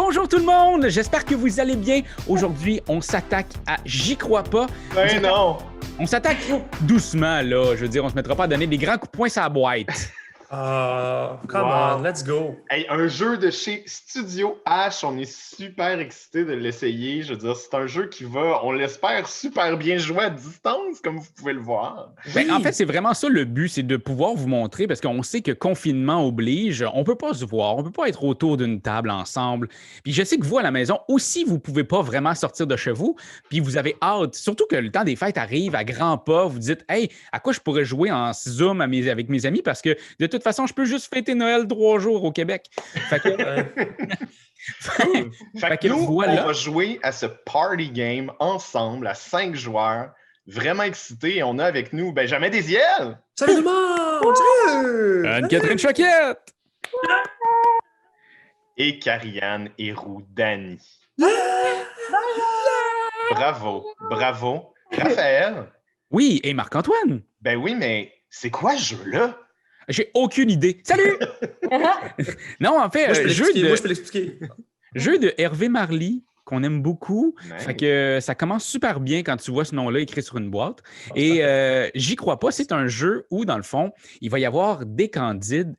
Bonjour tout le monde, j'espère que vous allez bien. Aujourd'hui, on s'attaque à J'y crois pas. Ben non! On s'attaque doucement, là. Je veux dire, on se mettra pas à donner des grands coups de poing sur la boîte. Come on, let's go. Hey, un jeu de chez Studio H, on est super excités de l'essayer. Je veux dire, c'est un jeu qui va, on l'espère, super bien jouer à distance, comme vous pouvez le voir. Ben, en fait, c'est vraiment ça le but, c'est de pouvoir vous montrer, parce qu'on sait que confinement oblige, on peut pas se voir, on peut pas être autour d'une table ensemble. Puis je sais que vous, à la maison, aussi, vous pouvez pas vraiment sortir de chez vous, puis vous avez hâte, surtout que le temps des fêtes arrive à grands pas, vous dites « Hey, à quoi je pourrais jouer en Zoom avec mes amis? Parce que de toute façon, je peux juste fêter Noël 3 jours au Québec. » Fait que... Fait que nous, voilà. On va jouer à ce party game ensemble, à 5 joueurs. Vraiment excités. Et on a avec nous Benjamin Desiel. Salut tout le monde! Salut! Anne-Catherine Choquette! Et Karianne Héroux-Dany. Bravo, bravo. Raphaël? Oui, et Marc-Antoine? Ben oui, mais c'est quoi ce jeu-là? J'ai aucune idée. Salut! Non, en fait, moi, je peux l'expliquer. Jeu de Hervé Marly qu'on aime beaucoup. Nice. Fait que ça commence super bien quand tu vois ce nom-là écrit sur une boîte. Et J'y crois pas, c'est un jeu où, dans le fond, il va y avoir des candides,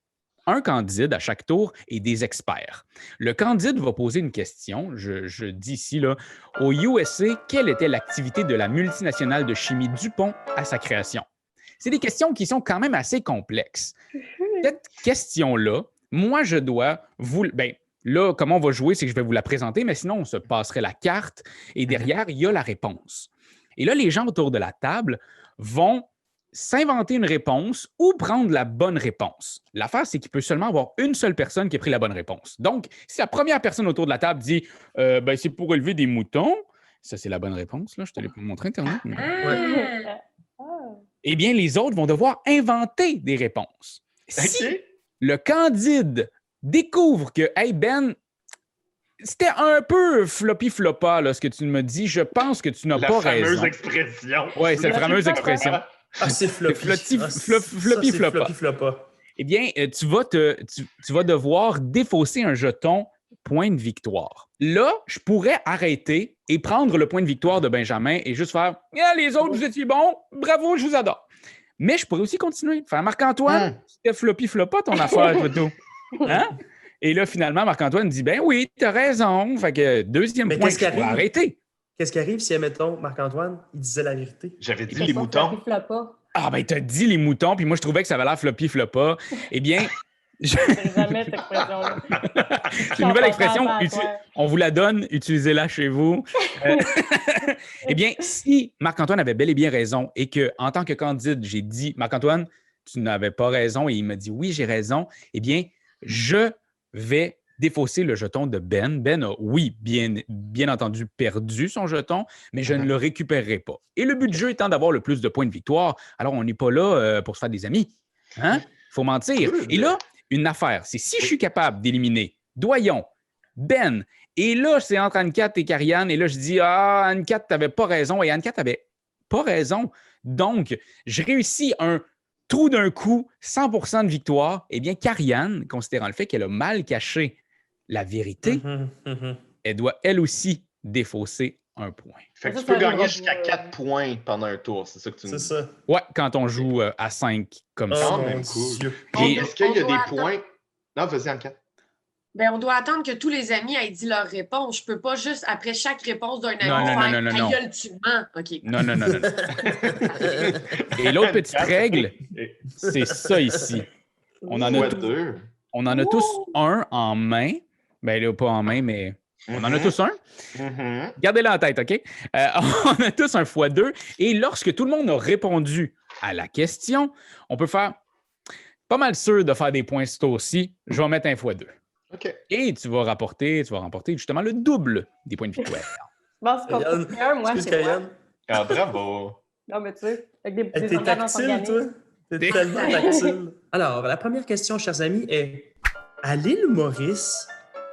un candide à chaque tour et des experts. Le candide va poser une question. Je dis ici, là, au USA, quelle était l'activité de la multinationale de chimie DuPont à sa création? C'est des questions qui sont quand même assez complexes. Cette question-là, moi, je dois vous... Ben, là, comment on va jouer, c'est que je vais vous la présenter, mais sinon, on se passerait la carte et derrière, il y a la réponse. Et là, les gens autour de la table vont s'inventer une réponse ou prendre la bonne réponse. L'affaire, c'est qu'il peut seulement avoir une seule personne qui a pris la bonne réponse. Donc, si la première personne autour de la table dit ben, c'est pour élever des moutons, ça, c'est la bonne réponse. Là. Je te l'ai montré Internet. Eh bien, les autres vont devoir inventer des réponses. Si le candide découvre que, hey Ben, c'était un peu floppy-floppa, là, ce que tu me dis, je pense que tu n'as pas raison. La fameuse expression. Oui, c'est la fameuse expression. Ah, c'est floppy. Floppy-floppa. Eh bien, tu vas devoir défausser un jeton point de victoire. Là, je pourrais arrêter et prendre le point de victoire de Benjamin et juste faire « les autres, vous étiez bons, bravo, je vous adore. » Mais je pourrais aussi continuer. Faire Marc-Antoine, c'était floppy-floppa ton affaire, tout. Hein? Et là, finalement, Marc-Antoine dit « Ben oui, t'as raison. » Fait que deuxième point, je pourrais arrêter. Qu'est-ce qui arrive si, admettons, Marc-Antoine, il disait la vérité? J'avais dit les moutons. Ah ben, t'as dit les moutons, puis moi, je trouvais que ça avait l'air floppy-floppa. Eh bien... jamais cette expression-là. C'est une nouvelle expression. On vous la donne, utilisez-la chez vous. Eh bien, si Marc-Antoine avait bel et bien raison et qu'en tant que candide, j'ai dit « Marc-Antoine, tu n'avais pas raison » et il m'a dit « Oui, j'ai raison », eh bien, je vais défausser le jeton de Ben. Ben a, oui, bien entendu, perdu son jeton, mais je ne le récupérerai pas. Et le but du jeu étant d'avoir le plus de points de victoire, alors on n'est pas là pour se faire des amis. Hein? Il faut mentir. Et là, une affaire, c'est si je suis capable d'éliminer Doyon, Ben, et là, c'est entre Anne-Cat et Karianne, et là, je dis, Anne-Cat, t'avais pas raison, et Anne-Cat avait pas raison. Donc, je réussis un trou d'un coup, 100% de victoire. Eh bien, Karianne, considérant le fait qu'elle a mal caché la vérité, elle doit, elle aussi, défausser un point. Fait que tu peux gagner jusqu'à 4 points pendant un tour, c'est ça que tu nous dis? C'est ça. Ouais, quand on joue à 5 comme ça. Même cool. Et est-ce qu'il y a des points... Non, vas-y, Anne-Cat. Ben, on doit attendre que tous les amis aient dit leur réponse. Je peux pas juste, après chaque réponse d'un ami, faire « ta gueule, tu mens ». OK. Non. Et l'autre petite règle, c'est ça ici. On en a tous un en main. Ben là, pas en main, mais on en a tous un. Gardez-le en tête, OK? On a tous un x2. Et lorsque tout le monde a répondu à la question, on peut faire pas mal sûr de faire des points ce tour-ci. Je vais mettre un x2. OK. Et tu vas remporter justement le double des points de victoire. Bon, c'est pas pour un, moi, c'est moi. Ah, bravo. Non, mais tu sais, avec des T'es organes tactile, organiques. toi? T'es tellement tactile. Alors, la première question, chers amis, est à l'île Maurice,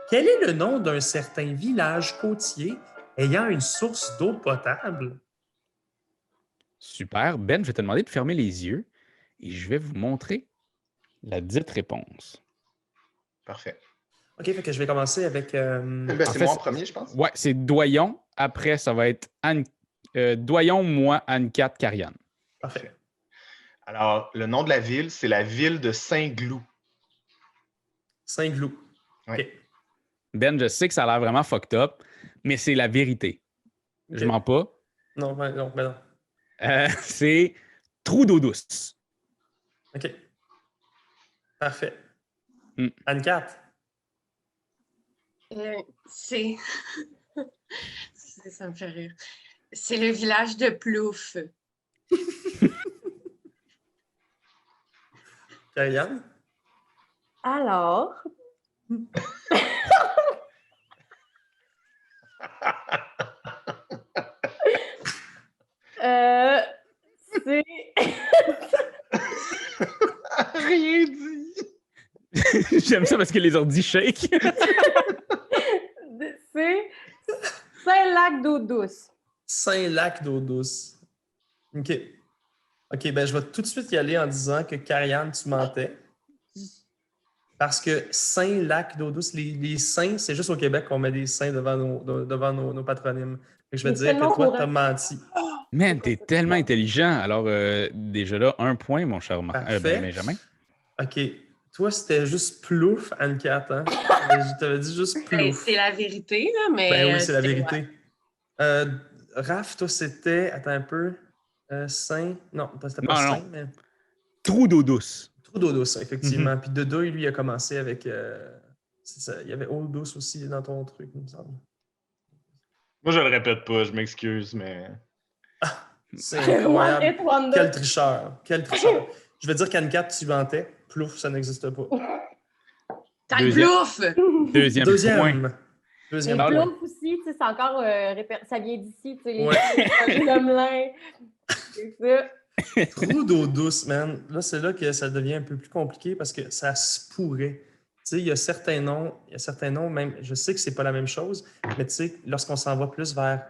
quel est le nom d'un certain village côtier ayant une source d'eau potable? Super. Ben, je vais te demander de fermer les yeux et je vais vous montrer la dite réponse. Parfait. OK, fait que je vais commencer avec... C'est moi en premier, je pense. Ouais, c'est Doyon. Après, ça va être Doyon, moi, Anne-Cat, Karianne. Parfait. Alors, le nom de la ville, c'est la ville de Saint-Glou. Saint-Glou. Ouais. OK. Ben, je sais que ça a l'air vraiment fucked up, mais c'est la vérité. OK. Je mens pas. Non, ben non. C'est Trou d'eau douce. OK. Parfait. Hmm. Anne-Cat. C'est... Ça me fait rire. C'est le village de Plouf. Karianne. Alors. C'est. Rien dit! J'aime ça parce que les ordi shake. C'est Saint-Lac d'eau douce. Saint-Lac d'eau douce. OK. OK, ben je vais tout de suite y aller en disant que Karianne, tu mentais. Parce que Saint-Lac d'eau douce, les saints, c'est juste au Québec qu'on met des saints devant nos patronymes. Fait que je vais Mais te dire tellement que toi, courant. t'as menti. Man, t'es tellement intelligent. Alors, déjà là, 1 point, mon cher Parfait. Benjamin. OK. Toi, c'était juste plouf, Anne-Cat. Hein? Je t'avais dit juste plouf. C'est la vérité, là, mais... Ben oui, c'est la ouais. vérité. Raph, toi, c'était... Attends un peu. Saint... Non, c'était pas Non, Saint, non. mais... Trou d'eau douce. Trou d'eau douce, effectivement. Puis Dodo, lui, a commencé avec... c'est ça. Il y avait eau douce aussi dans ton truc, il me semble. Moi, je le répète pas, je m'excuse, mais... C'est incroyable. One hit wonder. Quel tricheur. Quel tricheur. Je vais dire qu'Anne-Cat, tu mentais. Plouf, ça n'existe pas. T'as le Plouf! Deuxième point. Deuxième Les point. ploufs aussi, tu sais, c'est encore. Ça vient d'ici, tu sais, les Ouais. Lomelin. C'est ça. Trou d'eau douce, man. Là, c'est là que ça devient un peu plus compliqué parce que ça se pourrait. Tu sais, il y a certains noms, même, je sais que c'est pas la même chose, mais tu sais, lorsqu'on s'en va plus vers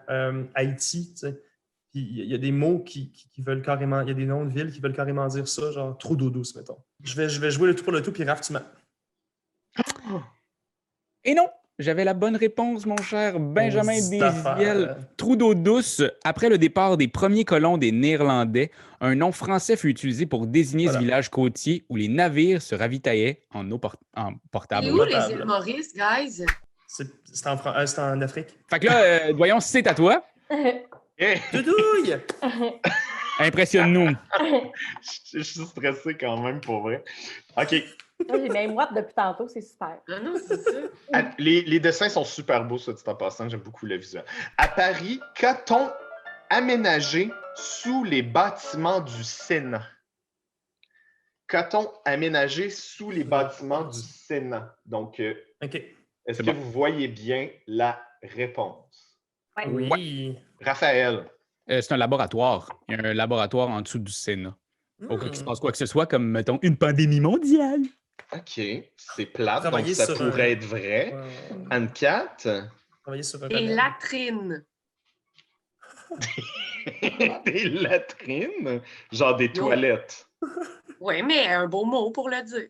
Haïti, tu sais, puis il y a des mots qui veulent carrément, il y a des noms de villes qui veulent carrément dire ça, genre trou d'eau douce, mettons. Je vais jouer le tout pour le tout, puis Raph, tu mens. Et non, j'avais la bonne réponse, mon cher Benjamin cette affaire. Desviel. Trou d'eau douce, après le départ des premiers colons des Néerlandais, un nom français fut utilisé pour désigner ce village côtier où les navires se ravitaillaient en eau portable. Et où les potable. îles Maurice, guys? C'est en Afrique. Fait que là, voyons si c'est à toi. Hey, Doudouille! Impressionne-nous. je suis stressé quand même, pour vrai. OK. Moi, j'ai même Watt depuis tantôt, c'est super. Ah non, c'est ça. Les dessins sont super beaux, ça, dit en passant. J'aime beaucoup le visuel. À Paris, qu'a-t-on aménagé sous les bâtiments du Sénat? Qu'a-t-on aménagé sous les bâtiments du Sénat? Donc, OK. est-ce C'est que bon. vous voyez bien la réponse? Oui. Raphaël. C'est un laboratoire. Il y a un laboratoire en dessous du Sénat. Au cas qu'il se Hmm. passe quoi que ce soit, comme, mettons, une pandémie mondiale. OK. C'est plate, donc Travailler ça sur pourrait un- être vrai. Ouais. Anne-Cat. Travailler sur un Des remède. latrines. Des latrines? Genre des toilettes. Oui, mais un beau mot pour le dire.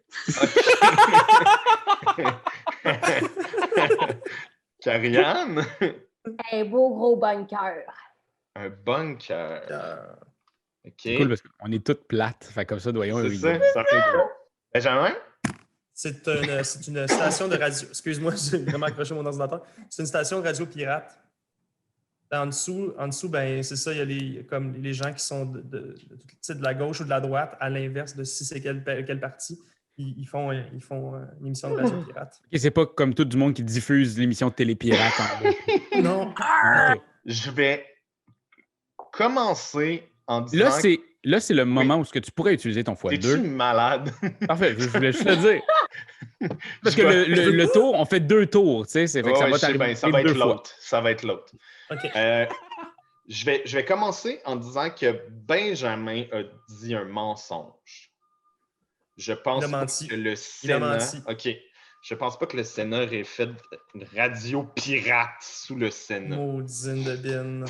Karianne? Un beau gros bunker. Un bunker. OK. C'est cool parce qu'on est toutes plates. Fait comme ça, doyons. C'est ça fait gros. Benjamin? C'est une station de radio. Excuse-moi, j'ai vraiment accroché mon ordinateur. C'est une station de radio pirate. En dessous, ben, c'est ça, il y a comme les gens qui sont de la gauche ou de la droite, à l'inverse de si c'est quel parti, ils font une émission de radio pirate. OK, c'est pas comme tout du monde qui diffuse l'émission de Télépirate en bas. Non. OK. Je vais commencer en disant... Là, c'est le moment où ce que tu pourrais utiliser ton T'es-tu x2. malade? Parfait, je voulais juste le dire. Parce que le tour, on fait 2 tours, tu sais. C'est fait que ça Ouais, va je sais t'arriver bien, ça va être 2 fois. l'autre. Ça va être l'autre. OK. Je vais commencer en disant que Benjamin a dit un mensonge. Je pense Il a pas menti. que le Il a Sénat... menti. OK. Je pense pas que le Sénat aurait fait une radio pirate sous le Sénat. Maudine de bin.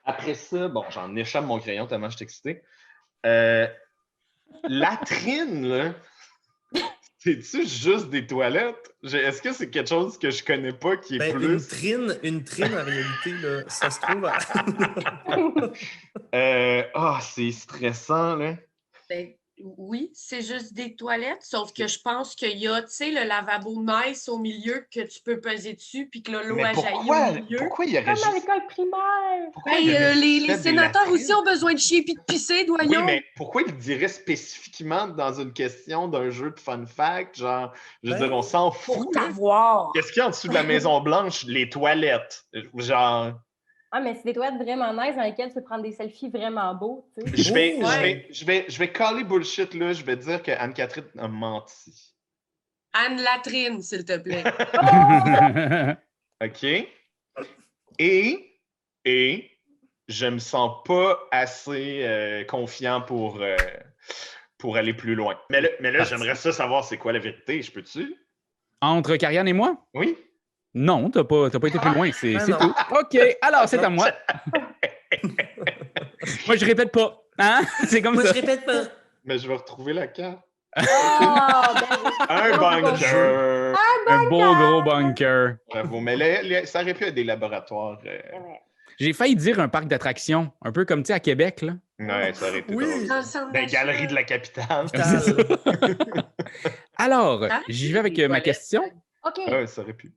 Après ça, bon, j'en échappe mon crayon tellement je suis excité. Latrine, là, C'est-tu juste des toilettes? Est-ce que c'est quelque chose que je connais pas qui est Ben, plus... une trine, en réalité, là, ça se trouve à... c'est stressant, là. Ben, oui, c'est juste des toilettes, sauf que je pense qu'il y a, tu sais, le lavabo nice au milieu que tu peux peser dessus puis que l'eau Mais a jailli pourquoi, au milieu. pourquoi il y aurait Comme à juste... l'école primaire. Pourquoi Ben, il y aurait juste les fait des sénateurs latrines? aussi ont besoin de chier puis de pisser, Oui, doyons. mais pourquoi il dirait spécifiquement dans une question d'un jeu de fun fact? Genre, je veux Ben, dire, on s'en Pour fout. là. t'avoir. Qu'est-ce qu'il y a en dessous de la Maison-Blanche? Les toilettes. Genre, Ah, mais c'est des toilettes vraiment nice dans lesquelles tu peux prendre des selfies vraiment beaux, tu sais. je vais caller bullshit, là. Je vais dire que Anne-Catherine a menti. Anne Latrine, s'il te plaît. OK? Et je me sens pas assez confiant pour aller plus loin. Mais là j'aimerais ça savoir c'est quoi la vérité. Je peux-tu? Entre Karianne et moi? Oui? Non, t'as pas été plus loin, c'est non. tout. OK, alors c'est à moi. Moi, je répète pas. Hein? C'est comme Moi, ça. je répète pas. Mais je vais retrouver la carte. Ah, ben, Un bunker! Un beau gros bunker. Bravo. Mais ça aurait pu être des laboratoires. ouais. J'ai failli dire un parc d'attractions, un peu comme tu sais à Québec, là. Ouais, ça aurait été Oui. drôle. Dans le centre Des d'achat. galeries de la capitale. Alors, Ah, j'y vais avec les ma toilettes. question. OK. Ouais, ça aurait pu.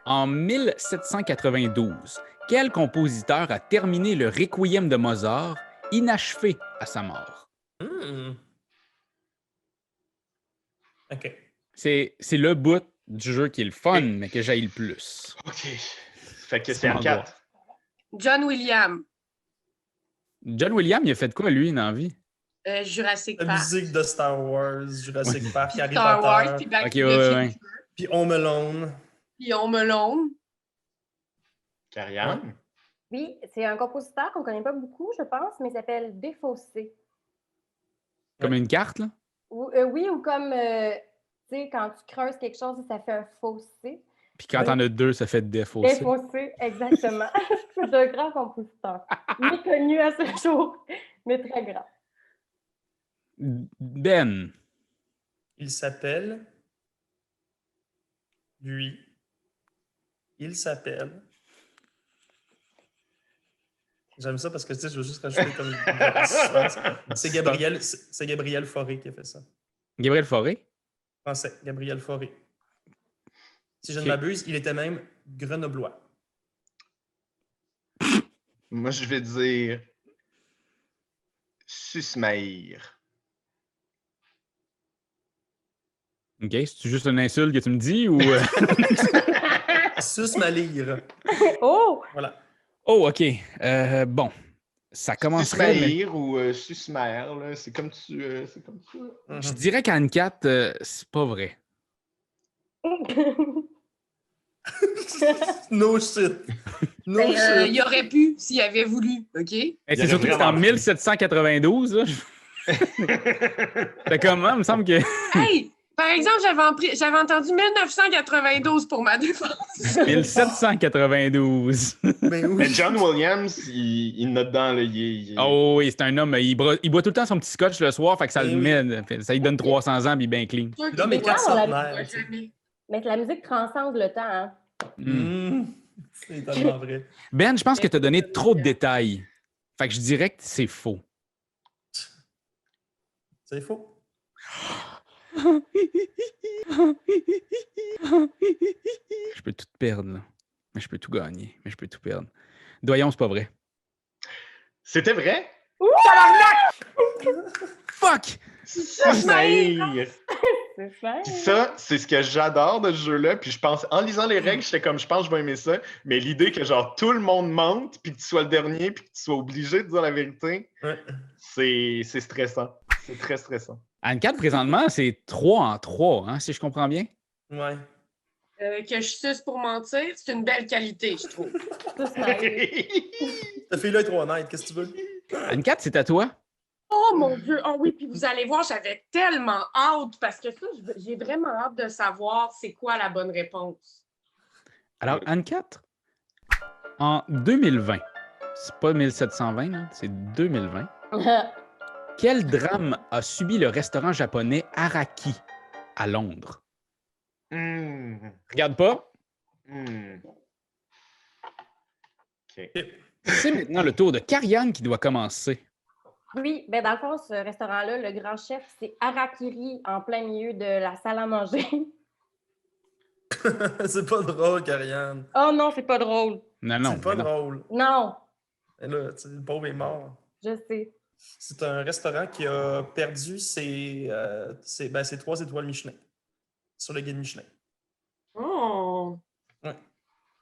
En 1792, quel compositeur a terminé le Requiem de Mozart, inachevé à sa mort? OK. C'est le bout du jeu qui est le fun, mais que j'aille le plus. OK. Fait que C'est c'est en mon 4. John Williams, John Williams, il a fait quoi, lui, dans la vie? Jurassic La Park. musique de Star Wars, Jurassic Park, Puis Harry Star Wars, Potter, puis Back Ok, to the ouais. Future, puis Home Alone. puis Home Alone. Karianne? Oui, c'est un compositeur qu'on ne connaît pas beaucoup, je pense, mais il s'appelle Défaussé. Comme une carte, là? Oui, ou comme, tu sais, quand tu creuses quelque chose, ça fait un fossé. Puis quand t'en as deux, ça fait défausser. Défaussé, exactement. C'est un grand compositeur. Méconnu à ce jour, mais très grand. Ben, Il s'appelle... Lui. Il s'appelle... J'aime ça parce que, tu sais, je veux juste rajouter comme... C'est Gabriel Fauré qui a fait ça. Gabriel Fauré? Français, Gabriel Fauré. Si je ne Ok. m'abuse, il était même grenoblois. Moi, je vais dire Susmaïr. OK, c'est juste une insulte que tu me dis ou... Sus Malire. Oh! Voilà. Oh, OK. Bon, ça commencerait... mais Susmaïr ou Susmer, là, c'est comme tu... c'est comme ça. je dirais qu'Anne-Cat, c'est pas vrai. No shit. No Ben, shit. il aurait pu s'il avait voulu, OK? Hey, Il c'est aurait surtout que c'est en vraiment pu. 1792, là. Fait comment? Il me semble que... Hey! Par exemple, j'avais entendu 1992 pour ma défense. 1792. Ben oui. Mais John Williams, il note dans le... Oh oui, c'est un homme, il boit tout le temps son petit scotch le soir, fait que ça Eh le oui. met, ça lui donne 300 ans, puis il est bien clean. L'homme est Mais quand on quarantenaire. Mais la musique transcende le temps, hein? C'est tellement vrai. Ben, je pense que tu as donné trop de détails. Fait que je dirais que c'est faux. C'est faux. Je peux tout perdre, là. Mais je peux tout gagner, mais je peux tout perdre. Doyon, c'est pas vrai. C'était vrai? Fuck! Susmaïr! C'est ça. Puis ça, c'est ce que j'adore de ce jeu-là. Puis je pense, en lisant les règles, j'étais comme, je pense que je vais aimer ça. Mais l'idée que genre tout le monde mente, puis que tu sois le dernier, puis que tu sois obligé de dire la vérité, Ouais. c'est stressant. C'est très stressant. Anne-Cat, présentement, c'est 3 en 3, hein, si je comprends bien. Ouais. Que je suce pour mentir, c'est une belle qualité, je trouve. Tous mariés. Ta fille-là est trop honnête, qu'est-ce que tu veux? Anne-Cat, c'est à toi. Oh mon Dieu! Oh oui, puis vous allez voir, j'avais tellement hâte parce que ça, j'ai vraiment hâte de savoir c'est quoi la bonne réponse. Alors, Anne-Cat, en 2020, c'est pas 1720, là, c'est 2020, quel drame a subi le restaurant japonais Araki à Londres? Hmm. Regarde pas. Hmm. OK. C'est maintenant le tour de Karianne qui doit commencer. Oui, ben dans le fond, ce restaurant-là, le grand chef, c'est Harakiri en plein milieu de la salle à manger. C'est pas drôle, Karianne. Oh non, c'est pas drôle. Non, non. C'est pas mais non. drôle. Non, Mais là, tu sais, le pauvre est mort. je sais. C'est un restaurant qui a perdu ses 3 étoiles Michelin sur le guide Michelin. Oh!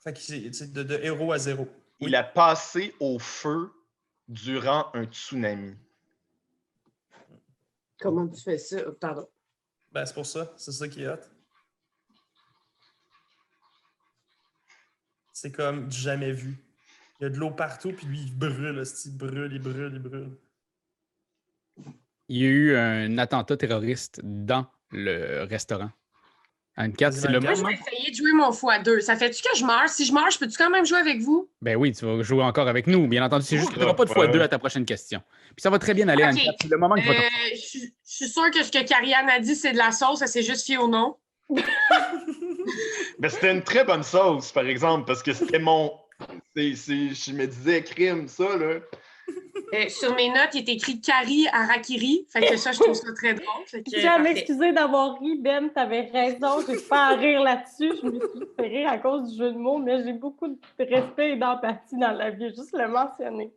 Fait que c'est de héros à 0. Il a passé au feu durant un tsunami. Comment tu fais ça? Pardon. Ben, c'est pour ça. C'est ça qui est hot. C'est comme du jamais vu. Il y a de l'eau partout, puis lui, il brûle. Il brûle. Il y a eu un attentat terroriste dans le restaurant. Anne-Cat, c'est le Moi, Moi, je moment. vais essayer de jouer mon x2. Ça fait-tu que je meurs? Si je meurs, je peux-tu quand même jouer avec vous? Ben oui, tu vas jouer encore avec nous, bien entendu. C'est juste que tu n'auras pas de Ouais. x2 à ta prochaine question. Puis ça va très bien aller, Ok. Anne-Cat. C'est le moment que tu vas t'en- Je suis sûre que ce que Karianne a dit, c'est de la sauce. Elle s'est juste fiée au nom. Mais c'était une très bonne sauce, par exemple, parce que c'était mon. Je me disais crime, ça, là. Sur mes notes, il est écrit Kari Harakiri. Fait que ça, je trouve ça très drôle. Fait que, Je tiens à parfait. m'excuser d'avoir ri, Ben, t'avais raison, j'ai pas à rire là-dessus. Je me suis fait rire à cause du jeu de mots, mais j'ai beaucoup de respect et d'empathie dans la vie, juste le mentionner.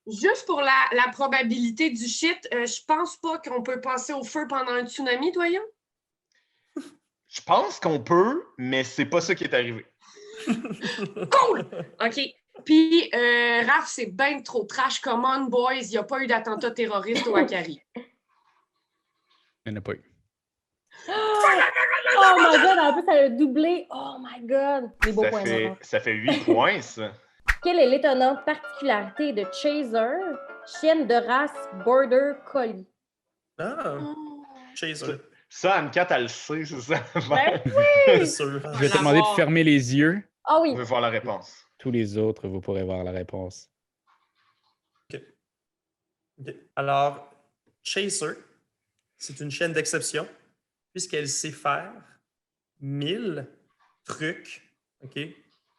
Juste pour la probabilité du shit, je pense pas qu'on peut passer au feu pendant un tsunami, doyen. Je pense qu'on peut, mais c'est pas ça qui est arrivé. Cool! OK. Puis, Raph, c'est ben trop trash. Come on, boys. Il n'y a pas eu d'attentat terroriste au Akari. Il n'y en a pas eu. Oh my God, en plus, elle a doublé. Oh my God. Des beaux points. Laurent. Ça fait 8 points, ça. Quelle est l'étonnante particularité de Chaser, chienne de race Border Collie? Ah, Chaser. Ça, Anne-Cat, elle le sait, c'est ça. Ben C'est sûr. Je vais te demander de fermer les yeux. Ah On oui. veut voir la réponse. Tous les autres, vous pourrez voir la réponse. OK. Alors, Chaser, c'est une chaîne d'exception puisqu'elle sait faire 1000 trucs. OK?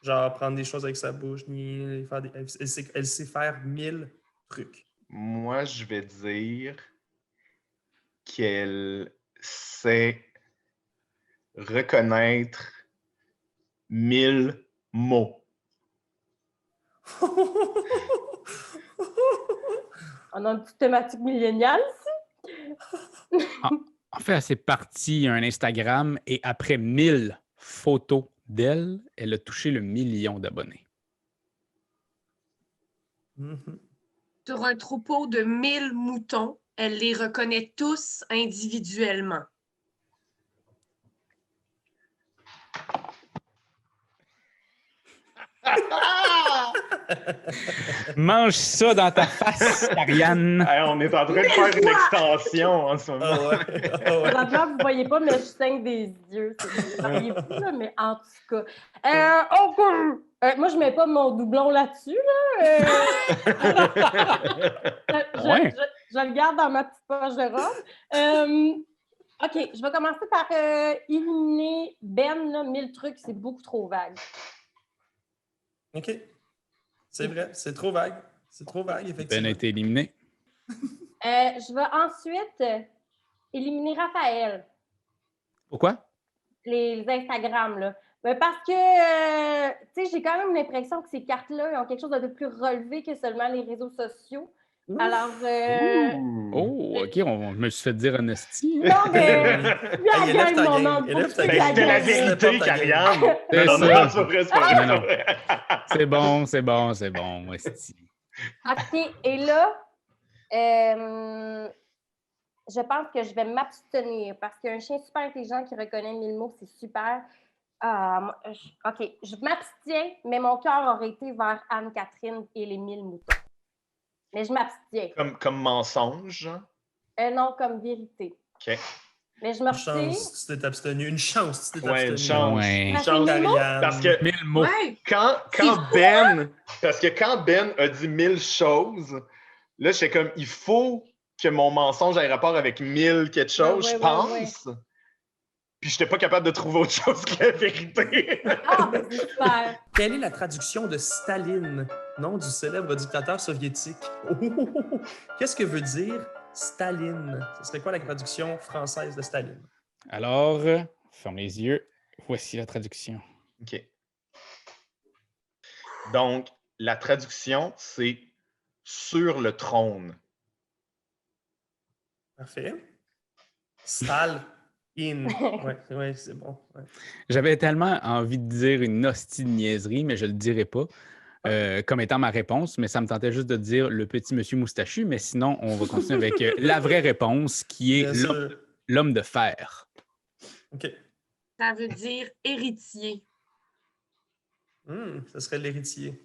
Genre prendre des choses avec sa bouche, elle sait faire 1000 trucs. Moi, je vais dire qu'elle sait reconnaître 1000 mots. On a une petite thématique milléniale. En fait, elle s'est partie un Instagram et après 1000 photos d'elle, elle a touché le 1 000 000 d'abonnés. Mhm. Sur un troupeau de 1000 moutons, elle les reconnaît tous individuellement. Mange ça dans ta face, Ariane. Hey, on est en train de faire une extension en ce moment. Ah ouais. Ah ouais. Présentement, vous ne voyez pas, mais je saigne des yeux. Vous voyez pas, là, mais en tout cas. Moi, je ne mets pas mon doublon là-dessus. Ouais. Je le garde dans ma petite poche de robe. OK, je vais commencer par éliminer Ben. Là, 1000 trucs, c'est beaucoup trop vague. OK. C'est vrai, c'est trop vague. C'est trop vague, Ben effectivement. a été éliminé. Je vais ensuite éliminer Raphaël. Pourquoi? Les Instagram, là. Ben, parce que, tu sais, j'ai quand même l'impression que ces cartes-là ont quelque chose de plus relevé que seulement les réseaux sociaux. Ouh. Alors, Oh, OK, je me suis fait dire un esti. non, mais... Hey, élève ta game. Élève ta Ben, game. c'était la N'importe vérité, ta Karianne. C'est Non, non, ça. non, c'est pas vrai, c'est pas vrai, Non, c'est non. pas vrai. C'est bon, esti. OK, et là, je pense que je vais m'abstenir parce qu'un chien super intelligent qui reconnaît 1000 mots, c'est super. OK, je m'abstiens, mais mon cœur aurait été vers Anne-Catherine et les 1000 moutons. Mais je m'abstiens. Comme mensonge. Non, comme vérité. OK. Mais je me Une retiens. chance, tu t'es abstenu. Une chance, tu t'es Ouais, abstenu. une chance. Ouais. Une Ah, chance. c'est 1000 mots? Ariane. Parce que 1000 mots. Ouais! Parce que quand Ben a dit 1000 choses, là, j'étais comme, il faut que mon mensonge ait rapport avec 1000 quelque chose, Ouais, je ouais, pense. Puis j'étais pas capable de trouver autre chose que la vérité. Ah, ben c'est super. Quelle est la traduction de Staline, nom du célèbre dictateur soviétique? Qu'est-ce que veut dire Staline? Ce serait quoi la traduction française de Staline? Alors, ferme les yeux. Voici la traduction. OK. Donc, la traduction, c'est « sur le trône ». Parfait. Stal. Ouais, c'est bon. Ouais. J'avais tellement envie de dire une hostie de niaiserie, mais je le dirai pas comme étant ma réponse, mais ça me tentait juste de dire le petit monsieur moustachu, mais sinon, on va continuer avec la vraie réponse qui est Bien sûr. l'homme de fer. OK. Ça veut dire héritier. Ça serait l'héritier.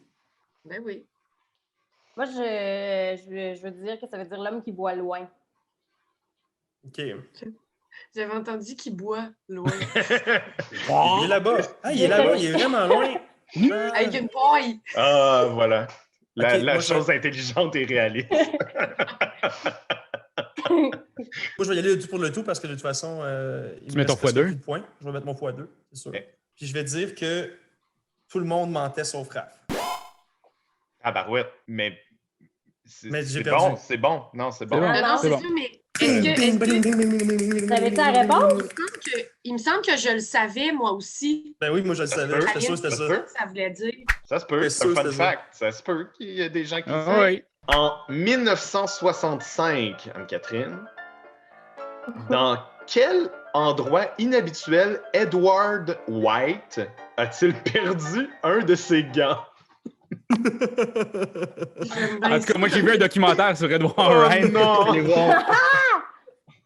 Ben oui. Moi, je veux dire que ça veut dire l'homme qui boit loin. OK. J'avais entendu qu'il boit loin. Il est là-bas. Ah, il est là-bas. Il est vraiment loin. Avec une paille. Ah, voilà. La Ok, moi, chose intelligente et réaliste. Moi, je vais y aller le tout pour le tout parce que de toute façon, il Tu me mets ton reste presque x2? plus de points. Je vais mettre mon x2, c'est sûr. Ok. Puis je vais dire que tout le monde mentait sauf Raph. Ah, barouette, mais Mais j'ai c'est perdu. bon, c'est bon. Non, c'est bon. C'est bon. Non, c'est c'est bon. ça, mais est-ce que T'avais-tu la réponse? il me semble que je le savais, moi aussi. Ben oui, moi je le savais. peut. J'étais sûr que c'était Ça ça. peut. Ça voulait dire. Ça se peut, C'est c'est un sûr, fun c'est ça. fact. Ça se peut qu'il y ait des gens qui le Ah, savent. oui. En 1965, Anne-Catherine, dans quel endroit inhabituel Edward White a-t-il perdu un de ses gants? En tout cas, moi, j'ai vu un documentaire sur Edward Wright. non! Allez voir.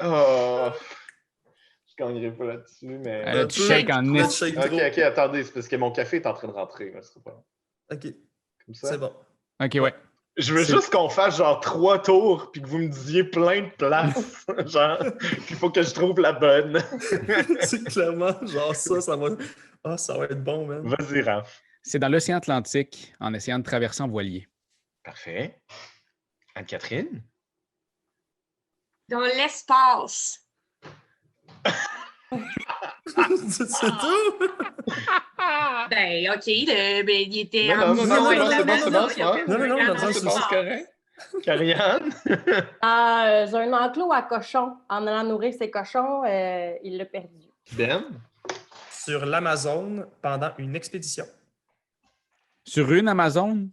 Oh, je gagnerai pas là-dessus, mais... Elle a du Tu- shake en tu- nez. shake Ok, trop. ok, attendez, c'est parce que mon café est en train de rentrer. Là, c'est pas... Ok, Comme ça. c'est bon. OK, ouais. Je veux C'est- juste qu'on fasse genre 3 tours puis que vous me disiez plein de places. Genre, il faut que je trouve la bonne. C'est clairement genre ça va. Ah, ça va être bon, man. Vas-y, Raph. C'est dans l'océan Atlantique, en essayant de traverser en voilier. Parfait. Anne-Catherine? Dans l'espace. C'est tout? Ben, OK, il était Non, en non, mission non, avec c'est la bon, NASA, c'est bon, il a fait non, non, non, un dans le an sens de où c'est sport. correct. Karianne? J'ai un enclos à cochons. En allant nourrir ses cochons, il l'a perdu. Ben? Sur l'Amazone pendant une expédition. Sur une Amazon?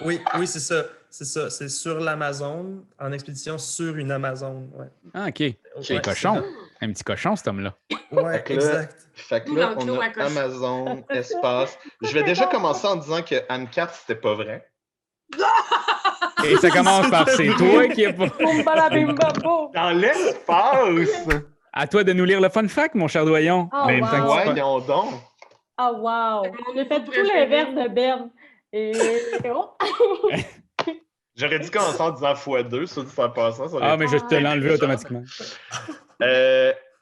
Oui, c'est ça. C'est ça. C'est sur l'Amazone, en expédition sur une Amazone. Ouais. Ah, OK. Ok. Un cochon. Un petit cochon, cet homme-là. Ouais, Fait que là- exact. Fait que Ou là, l'enclos on à a cochon. Amazon, espace. Je vais déjà commencer en disant que Anne-Cat, c'était pas vrai. Et ça commence par c'est toi qui est pas. Boum, balabim, bam, boum. Dans l'espace! À toi de nous lire le fun fact, mon cher doyon. Oh, Mais wow. voyons donc! Ah, wow! Mon J'ai fait niveau tout préféré. l'inverse de Ben. Et... Oh. J'aurais dû commencer en disant x2, ça dit en passant. Ça aurait Ah, mais je été te l'ai enlevé intelligent. automatiquement.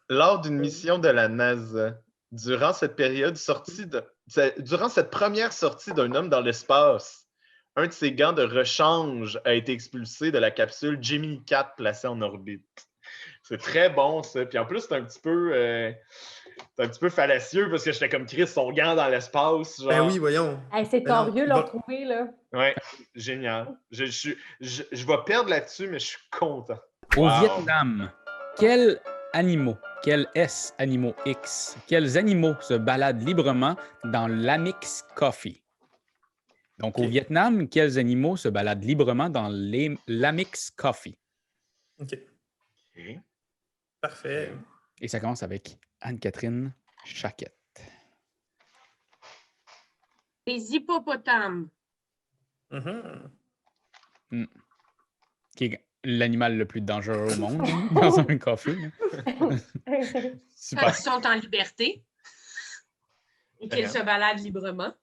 Lors d'une mission de la NASA, durant cette première sortie d'un homme dans l'espace, un de ses gants de rechange a été expulsé de la capsule Gemini 4 placée en orbite. C'est très bon, ça. Puis en plus, c'est un petit peu fallacieux parce que j'étais comme Chris, son gant dans l'espace. Genre... Ben oui, voyons. Hey, c'est Mais non, torieux, il l'ont va- trouvé, là. Ouais, génial. Je vais perdre là-dessus, mais je suis content. Au Wow. Vietnam, quels animaux, quels animaux X, quels animaux se baladent librement dans l'Amix Coffee? Donc, au Ok. Vietnam, quels animaux se baladent librement dans l'Amix Coffee? OK. Ok. Parfait. Et ça commence avec Anne-Catherine Chaquette. Les hippopotames. Mhm. Qui est l'animal le plus dangereux au monde dans un café. Super. Quand ils sont en liberté et qu'ils se baladent librement.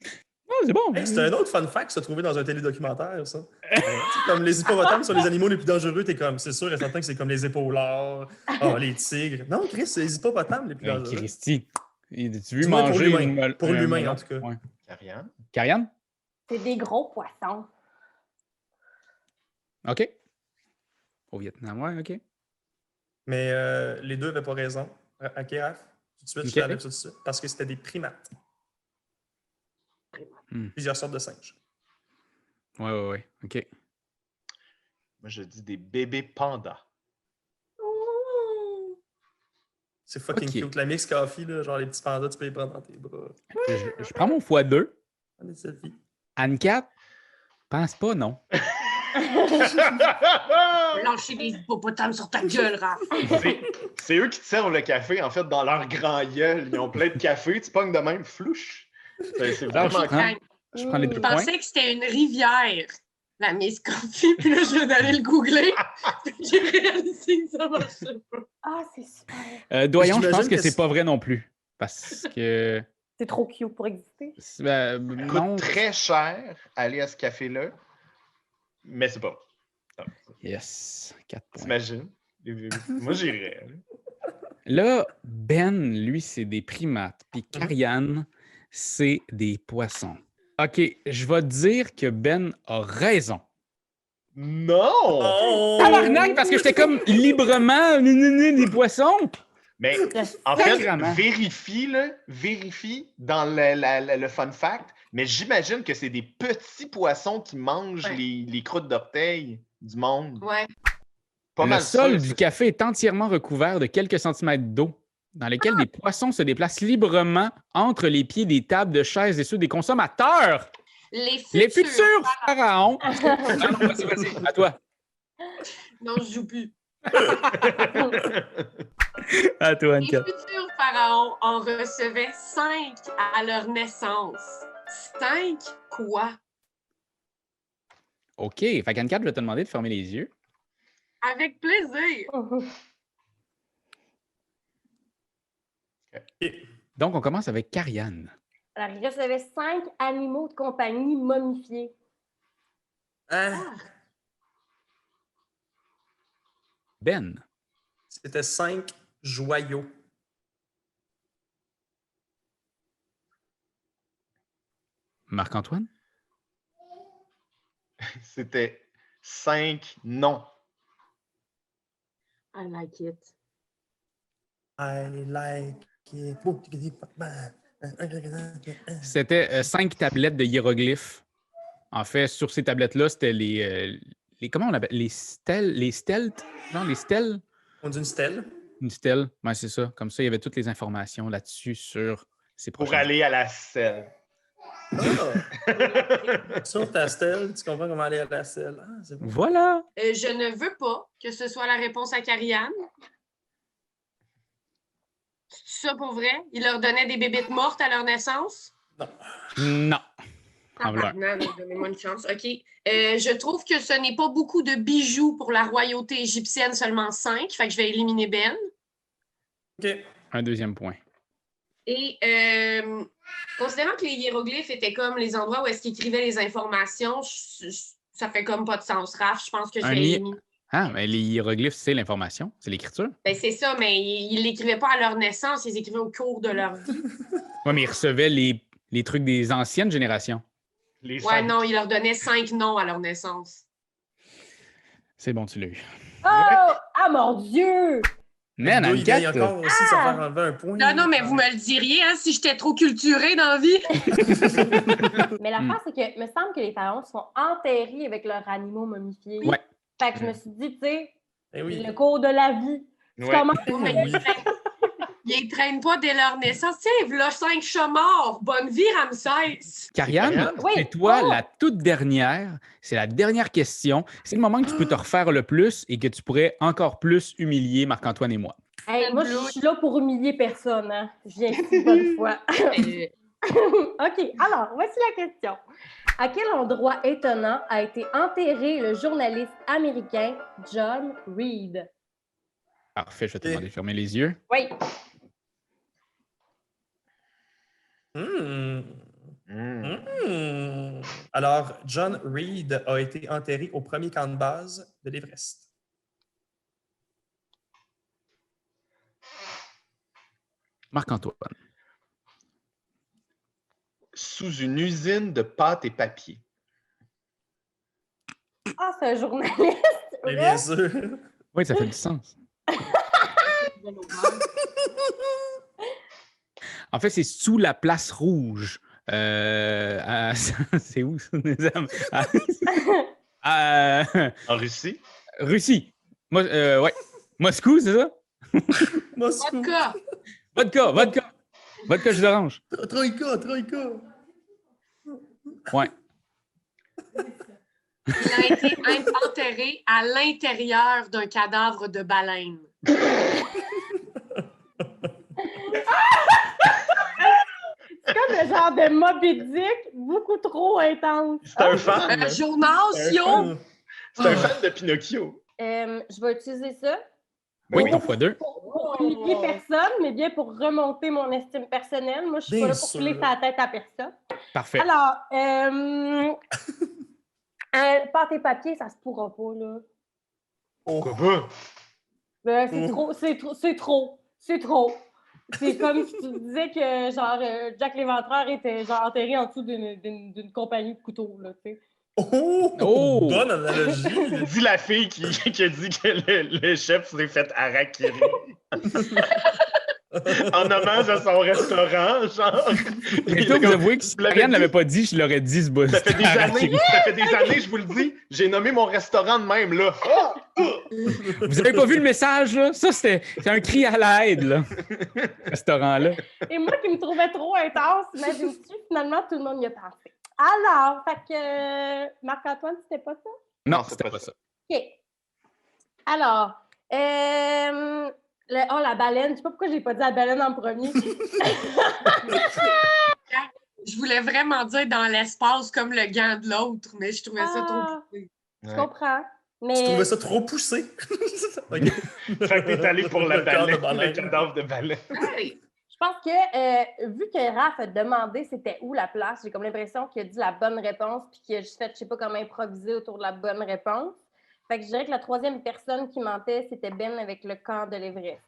Ah, c'est bon. Hey, c'est un autre fun fact se trouver dans un télédocumentaire, ça. C'est comme les hippopotames sont les animaux les plus dangereux, t'es comme, c'est sûr et certain que c'est comme les épaulards, les tigres. Non, Chris, c'est les hippopotames les plus Ben, dangereux. Christy, as-tu vu Du moins pour manger l'humain. Pour l'humain, melon? en tout cas. Ouais. Karianne? Karianne? C'est des gros poissons. OK. Au Vietnam, ouais, OK. Mais les deux n'avaient pas raison. OK, Raph? Tout de suite, je OK. t'enlève tout de suite. Parce que c'était des primates. Hmm. Plusieurs sortes de singes. Ouais. OK. Moi, je dis des bébés pandas. C'est fucking OK. cute. La mix coffee, là, genre les petits pandas, tu peux les prendre dans tes bras. Je prends mon x2. Prends des selfies. Anne-Cat, pense pas, non. Lâcher des hippopotames sur ta gueule, Raph. C'est eux qui te servent le café, en fait, dans leur grand gueule. Ils ont plein de café, tu pognes de même, flouche. C'est Alors, vraiment cool. je prends les deux Je points. pensais que c'était une rivière, la Miss Coffee, puis là, je viens d'aller le googler. Puis j'ai réalisé que ça marchait pas. Ah, c'est super. Doyon, je pense J'imagine que que c'est c'est- pas vrai non plus. Parce que. C'est trop cute pour exister. Ça coûte Non. très cher aller à ce café-là, mais c'est pas. Yes. 4 points. T'imagines? Moi, j'irais. Là, Ben, lui, c'est des primates. Puis Karianne, c'est des poissons. OK, je vais dire que Ben a raison. Non! Oh! Tabarnak, parce que j'étais comme librement des poissons. Mais en fait, Sacrément. vérifie dans le fun fact, mais j'imagine que c'est des petits poissons qui mangent Ouais. les croûtes d'orteil du monde. Ouais. Pas Le mal sol sûr, du c'est- café est entièrement recouvert de quelques centimètres d'eau, dans lesquels des poissons se déplacent librement entre les pieds des tables de chaises et ceux des consommateurs. Les Les futurs. futurs pharaons. Non, vas-y, à toi. Non, je joue plus. À toi, Les futurs pharaons en recevaient 5 à leur naissance. 5 quoi? OK, fait qu'Anne-Cat, je vais te demander de fermer les yeux. Avec plaisir. Donc, on commence avec Karianne. Alors, il recevait 5 animaux de compagnie momifiés. Hein? Ben. C'était 5 joyaux. Marc-Antoine? C'était 5 noms. I like it. I like it. C'était 5 tablettes de hiéroglyphes. En fait, sur ces tablettes-là, c'était comment on appelle? Les stèles? Genre les stèles? On dit une stèle. Une stèle, ouais, c'est ça. Comme ça, il y avait toutes les informations là-dessus sur ces Pour prochaines. aller à la selle. Ah! Sur ta stèle, tu comprends comment aller à la stèle. Ah, c'est bon. Voilà! Je ne veux pas que ce soit la réponse à Karianne. C'est ça pour vrai? Il leur donnait des bébites mortes à leur naissance? Non. En blanc. Tabarnak, donnez-moi une chance. OK. Je trouve que ce n'est pas beaucoup de bijoux pour la royauté égyptienne, seulement 5. Fait que je vais éliminer Ben. OK. Un deuxième point. Et considérant que les hiéroglyphes étaient comme les endroits où est-ce qu'ils écrivaient les informations, ça fait comme pas de sens. Raph, je pense que je vais éliminer. Ah, mais les hiéroglyphes, c'est l'information, c'est l'écriture. Ben, c'est ça, mais ils ne l'écrivaient pas à leur naissance, ils écrivaient au cours de leur vie. Oui, mais ils recevaient les trucs des anciennes générations. Les Ouais, 5. non, ils leur donnaient 5 noms à leur naissance. C'est bon, tu l'as eu. Oh! Ah, mon Dieu! Man, Il gagne Anne-Cat, encore aussi de se faire enlever un point. Non, mais vous me le diriez hein, si j'étais trop culturée dans la vie. Mais l'affaire, c'est que, il me semble que les pharaons sont enterrés avec leurs animaux momifiés. Ouais. Fait que je me suis dit, tu sais, Eh oui. le cours de la vie. Tu Ouais. commences- Non, mais Oui. ils ne traînent pas dès leur naissance. Tiens, voilà 5 chats morts. Bonne vie, Ramsès. Karianne, Oui. c'est toi Oh. la toute dernière. C'est la dernière question. C'est le moment que tu peux te refaire le plus et que tu pourrais encore plus humilier Marc-Antoine et moi. Hey, moi, je suis là pour humilier personne. Hein. Je viens ici une bonne fois. OK, alors, voici la question. À quel endroit étonnant a été enterré le journaliste américain John Reed? Parfait, je vais te demander de fermer les yeux. Oui. Hmm. Alors, John Reed a été enterré au premier camp de base de l'Everest. Marc-Antoine. Sous une usine de pâte et papier. Ah, c'est un journaliste. Mais Ouais. bien sûr. Oui, ça fait du sens. En fait, c'est sous la place rouge. C'est où, ça, mesdames? En Russie? Russie. Ouais. Moscou, c'est ça? Moscou. Vodka. Vodka jus d'orange. Troïka. Ouais. Il a été enterré à l'intérieur d'un cadavre de baleine. C'est comme le genre de Moby Dick, beaucoup trop intense. C'est un fan! Journation! C'est un fan de Pinocchio. Je vais utiliser ça Oui, Oui. en fois deux. pour humilier personne, mais bien pour remonter mon estime personnelle. Moi, je suis Bien pas là pour sûr. filer sa tête à personne. Parfait. Alors, pâte et papier, ça se pourra pas, là. Pourquoi pas? C'est trop. C'est comme si tu disais que, genre, Jack l'Éventreur était, genre, enterré en dessous d'une compagnie de couteaux, là, tu sais. Oh! Bonne analogie. Dis la fille qui a dit que le chef s'est fait harakiri. En hommage à son restaurant, genre. Mais toi, vous avouez que si Ariane ne l'avait pas dit, je l'aurais dit, ce boss. Ça fait des années, je vous le dis, j'ai nommé mon restaurant de même, là. Vous avez pas vu le message, là? Ça, c'est un cri à l'aide, là. Ce restaurant-là. Et moi qui me trouvais trop intense, imagine-tu, finalement, tout le monde y a pensé. Alors, fait que Marc-Antoine, c'était pas ça? Non, c'était pas ça. OK. Alors, la baleine. Je sais pas pourquoi j'ai pas dit la baleine en premier. Je voulais vraiment dire dans l'espace comme le gant de l'autre, mais je trouvais ça trop poussé. Je comprends. Mais Tu trouvais ça trop poussé? Ok. Fait que t'es allé pour la Le corps de baleine, baleine. le cadavre de baleine. Hey, je pense que, vu que Raph a demandé c'était où la place, j'ai comme l'impression qu'il a dit la bonne réponse puis qu'il a juste fait, je sais pas comment improviser autour de la bonne réponse. Fait que je dirais que la troisième personne qui mentait, c'était Ben avec le camp de l'Everest.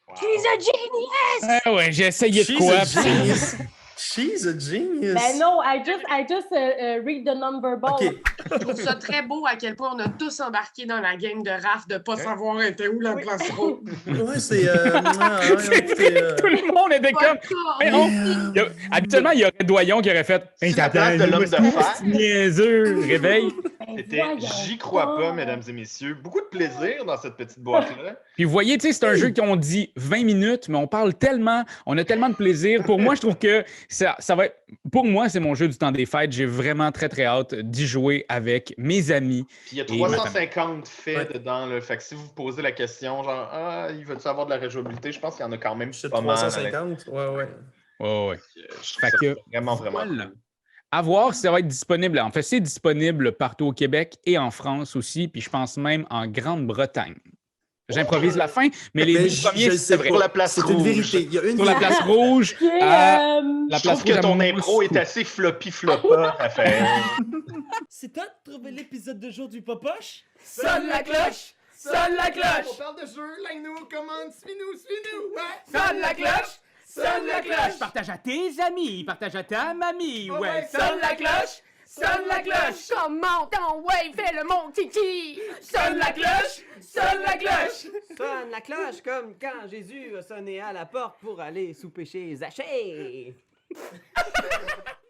Wow. She's a genius! Ah ouais, j'ai essayé de quoi? She's a genius. She's a genius. Ben non, I just read the number ball. OK. Je trouve ça très beau à quel point on a tous embarqué dans la game de Raph de pas savoir était où la place rouge. Ouais, c'est... Tout le monde était comme. Mais non. Habituellement, il y aurait Doyon qui aurait fait. C'est la place de l'homme de fer. Niaiseux, réveil. Ben C'était voyons J'y crois pas, donc. mesdames et messieurs. Beaucoup de plaisir dans cette petite boîte-là. Puis vous voyez, tu sais, c'est un jeu qu'on dit 20 minutes, mais on parle tellement, on a tellement de plaisir. Pour moi, je trouve que ça va être. Pour moi, c'est mon jeu du temps des fêtes. J'ai vraiment très, très hâte d'y jouer avec mes amis. Puis il y a Et 350 faits Ouais. dedans. Là. Fait que si vous posez la question, genre, il veut-tu avoir de la rejouabilité? Je pense qu'il y en a quand même C'est pas mal. 350. Ouais. Ouais. Je trouve Fait ça que, vraiment voilà. cool. À voir si ça va être disponible. En fait, c'est disponible partout au Québec et en France aussi, puis je pense même en Grande-Bretagne. J'improvise la fin, mais les Mais deux premiers, le c'est sais vrai. Pour la place C'est rouge. une vérité. Il y a une Sur la vérité. place rouge, Et, à la Je place trouve rouge que à ton Moscou. impro est assez floppy-floppa, Raphaël. C'est toi de trouver l'épisode de jour du Popoche? Sonne la cloche! Sonne la cloche! On parle de jeu, like-nous, commande, suis-nous, ouais! Sonne la cloche! Sonne la cloche! Partage à tes amis, partage à ta mamie, ouais! Sonne la cloche! Sonne la cloche! Comment ton wave fait le mon titi? Sonne la cloche! Sonne la cloche! Sonne la cloche comme quand Jésus a sonné à la porte pour aller souper chez Zachée.